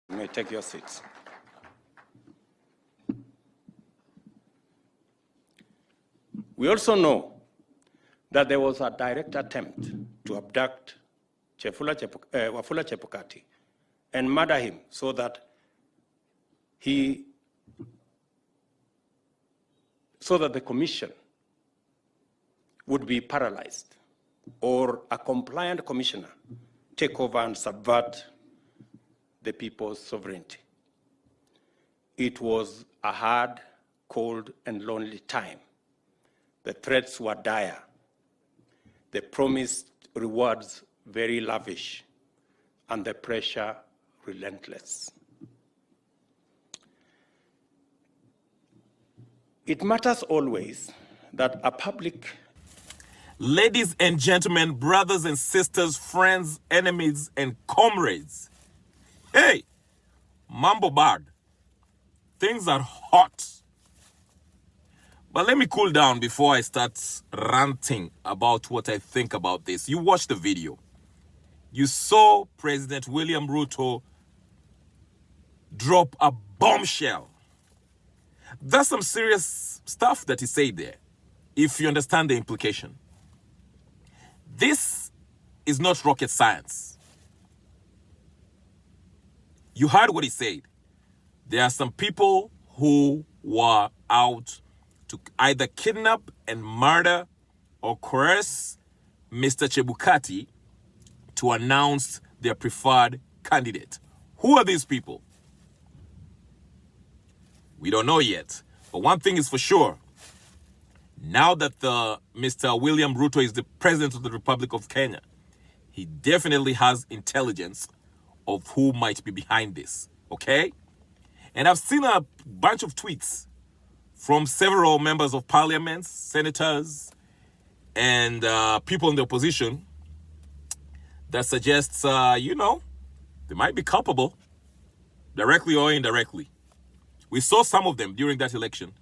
You may take your seats. We also know that there was a direct attempt to abduct Wafula Chebukati and murder him so that the commission would be paralyzed, or a compliant commissioner take over and subvert the people's sovereignty. It was a hard, cold, and lonely time. The threats were dire. The promised rewards very lavish, and the pressure relentless. It matters always that a public... Ladies and gentlemen, brothers and sisters, friends, enemies, and comrades. Hey, Mambo Bad. Things are hot. But let me cool down before I start ranting about what I think about this. You watched the video. You saw President William Ruto drop a bombshell. That's some serious stuff that he said there, if you understand the implication. This is not rocket science. You heard what he said. There are some people who were out to either kidnap and murder or coerce Mr. Chebukati to announce their preferred candidate. Who are these people? We don't know yet. But one thing is for sure. Now that Mr. William Ruto is the president of the Republic of Kenya, he definitely has intelligence of who might be behind this, okay? And I've seen a bunch of tweets from several members of parliament, senators, and people in the opposition that suggests, they might be culpable, directly or indirectly. We saw some of them during that election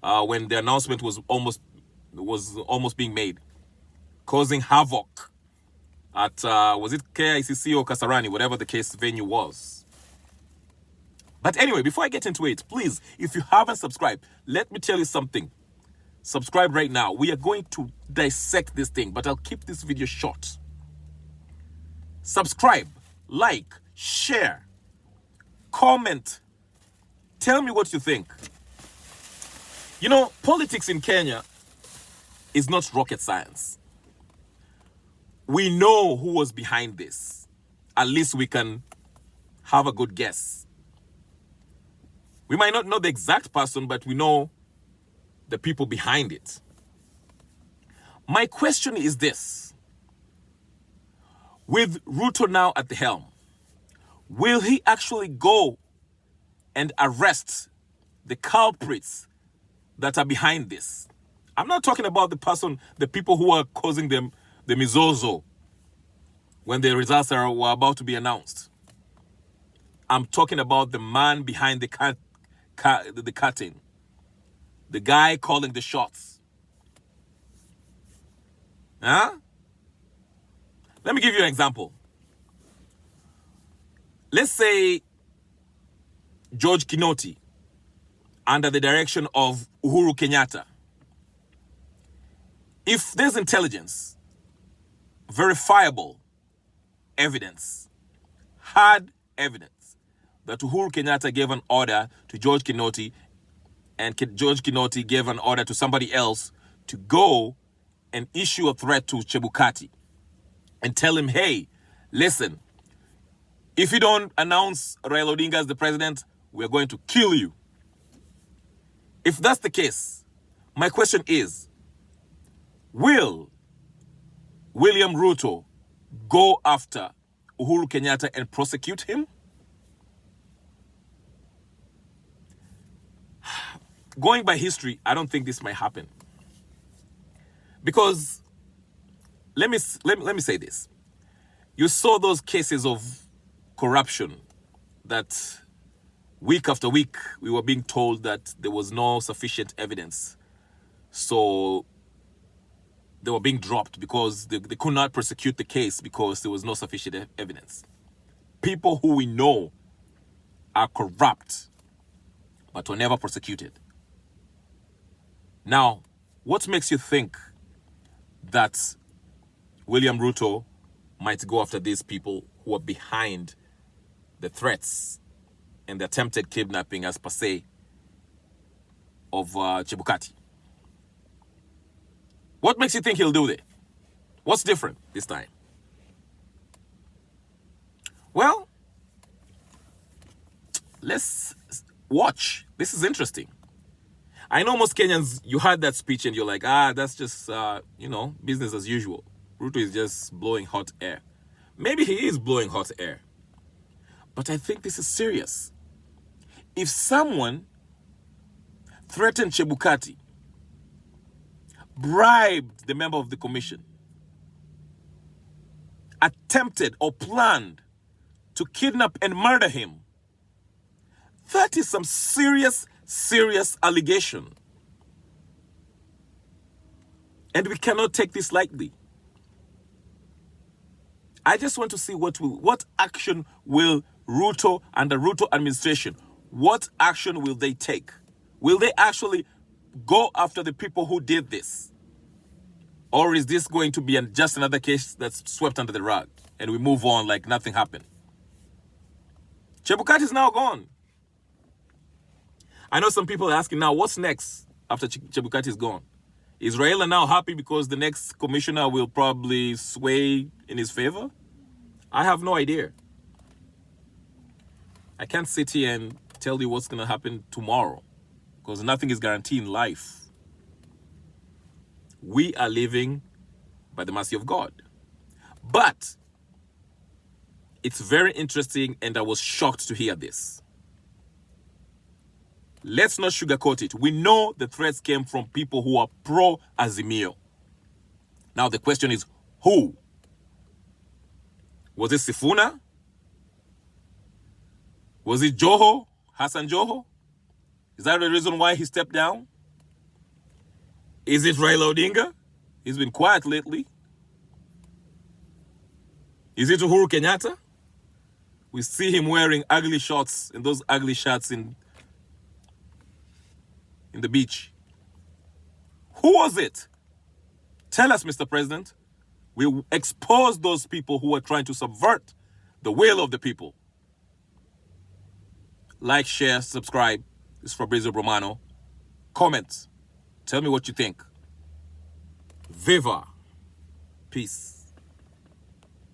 when the announcement was almost being made, causing havoc at, was it KICC or Kasarani, whatever the case venue was. But anyway, before I get into it, please, if you haven't subscribed, let me tell you something. Subscribe right now. We are going to dissect this thing, but I'll keep this video short. Subscribe, like, share, comment. Tell me what you think. You know, politics in Kenya is not rocket science. We know who was behind this. At least we can have a good guess. We might not know the exact person, but we know the people behind it. My question is this. With Ruto now at the helm, will he actually go and arrest the culprits that are behind this? I'm not talking about the people who are causing them the mizozo when the results were about to be announced. I'm talking about the man behind the curtain, the guy calling the shots. Huh? Let me give you an example. Let's say George Kinoti, under the direction of Uhuru Kenyatta. If there's intelligence, verifiable evidence, hard evidence, that Uhuru Kenyatta gave an order to George Kinoti, and George Kinoti gave an order to somebody else to go and issue a threat to Chebukati and tell him, hey, listen, if you don't announce Raila Odinga as the president, we're going to kill you. If that's the case, my question is, will William Ruto go after Uhuru Kenyatta and prosecute him? Going by history, I don't think this might happen. Because, let me say this. You saw those cases of corruption that week after week we were being told that there was no sufficient evidence. So they were being dropped because they could not prosecute the case because there was no sufficient evidence. People who we know are corrupt, but were never prosecuted. Now, what makes you think that William Ruto might go after these people who are behind the threats and the attempted kidnapping, as per se, of Chebukati? What makes you think he'll do that? What's different this time? Well, let's watch. This is interesting. I know most Kenyans, you heard that speech and you're like, that's just, business as usual. Ruto is just blowing hot air. Maybe he is blowing hot air. But I think this is serious. If someone threatened Chebukati, bribed the member of the commission, attempted or planned to kidnap and murder him, that is some serious allegation. And we cannot take this lightly. I just want to see what action will Ruto and the Ruto administration, what action will they take? Will they actually go after the people who did this? Or is this going to be just another case that's swept under the rug and we move on like nothing happened? Chebukati is now gone. I know some people are asking now, what's next after Chebukati is gone? Is Raila now happy because the next commissioner will probably sway in his favor? I have no idea. I can't sit here and tell you what's going to happen tomorrow because nothing is guaranteed in life. We are living by the mercy of God. But it's very interesting, and I was shocked to hear this. Let's not sugarcoat it. We know the threats came from people who are pro-Azimio. Now the question is, who? Was it Sifuna? Was it Joho? Hassan Joho? Is that the reason why he stepped down? Is it Raila Odinga? He's been quiet lately. Is it Uhuru Kenyatta? We see him wearing ugly shorts and those ugly shirts in the beach. Who was it? Tell us, Mr. President. We expose those people who are trying to subvert the will of the people. Like, share, subscribe. This is Fabrizio Romano. Comment. Tell me what you think. Viva. Peace.